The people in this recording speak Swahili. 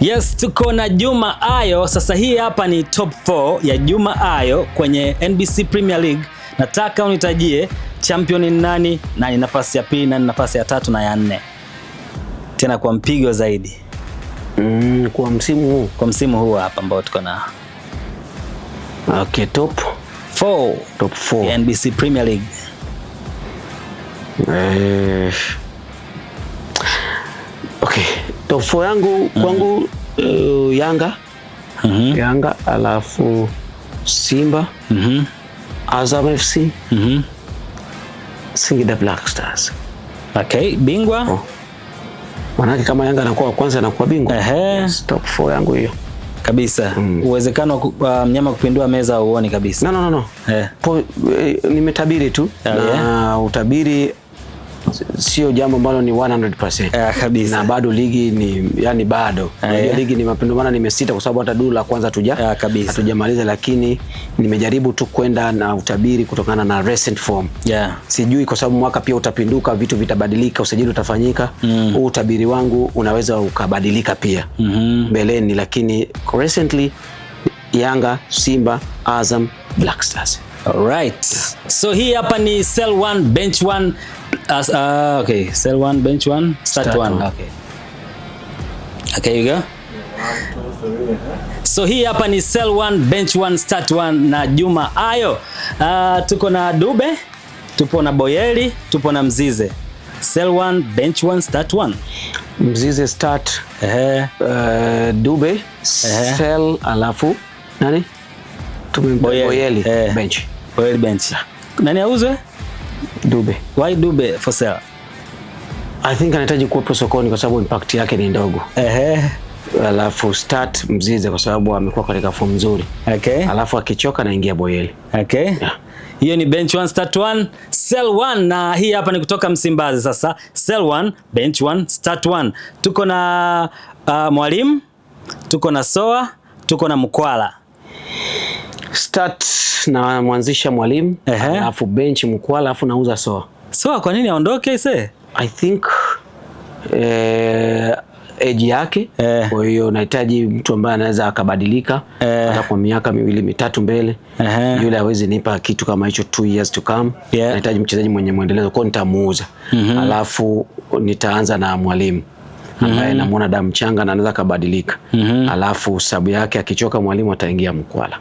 Yes, tuko na Juma Ayo. Sasa hii hapa ni top 4 ya Juma Ayo kwenye NBC Premier League. Nataka unitajie champion ni nani, nani nafasi ya pili, nani nafasi ya tatu na ya nne. Tena kwa mpigo zaidi. Kwa msimu huu. Kwa msimu huu hapa ambao tuko na. Okay, top 4 ya NBC Premier League. Okay, top 4 yangu kwangu Yanga. Yanga, alafu Simba, Azam FC, Singida Black Stars. Okay, bingwa? Manake kama Yanga anakuwa kwanza anakuwa bingwa. Yes, top 4 yangu hiyo. Kabisa. Uwezekano wa mnyama kupindua meza uone kabisa. No. Nimetabiri tu. Na utabiri sio jambo ambalo ni 100%. Kabisa. Na bado ligi ni yani bado. Ligi ni mapinduano nimesita kwa sababu hata duru la kwanza hatujamaliza, lakini nimejaribu tu kwenda na utabiri kutokana na recent form. Sijui kwa sababu mwaka pia utapinduka, vitu vitabadilika, usajili utafanyika. Utabiri wangu unaweza ukabadilika pia mbeleni, lakini recently Yanga, Simba, Azam, Black Stars. Alright. So hii hapa ni sell 1 bench 1. Okay, sell 1 bench 1 start 1. Okay, you go. So hii hapa ni sell 1 bench 1 start 1 na Juma Ayo. Tuko na Dube, tupo na Boyeli, tupo na Mzize. Sell 1 bench 1 start 1. Mzize start. Dube sell, alafu nani? Boyeli bench. Boyeli bench. Nani auzwe? Dube. Why Dube for sale? I think anahitaji kuwepo sokoni kwa sababu impact yake ni ndogo. Alafu start Mzize kwa sababu amekuwa katika form nzuri. Alafu akichoka naingia Boyeli. Hiyo ni bench 1 start 1, sell 1, na hii hapa ni kutoka Msimbazi sasa. Sell 1 bench 1 start 1. Tuko na Mwalimu, tuko na Soa, tuko na Mkwala. Start na mwanzisha Mwalimu, alafu bench Mkwala, alafu nauza Soa. Soa kwa nini aondoke ise? I think age yake. Kwa hiyo nahitaji mtu ambaye anaweza akabadilika hata kwa miaka 2-3 mbele. Yule hawezi nipa kitu kama hicho 2 years to come. Nahitaji mchezaji mwenye muendelezo, kwa nitamuuza. Alafu nitaanza na Mwalimu ambaye namuona damu changa na anaweza kabadilika. Alafu sababu yake akichoka Mwalimu ataingia Mkwala.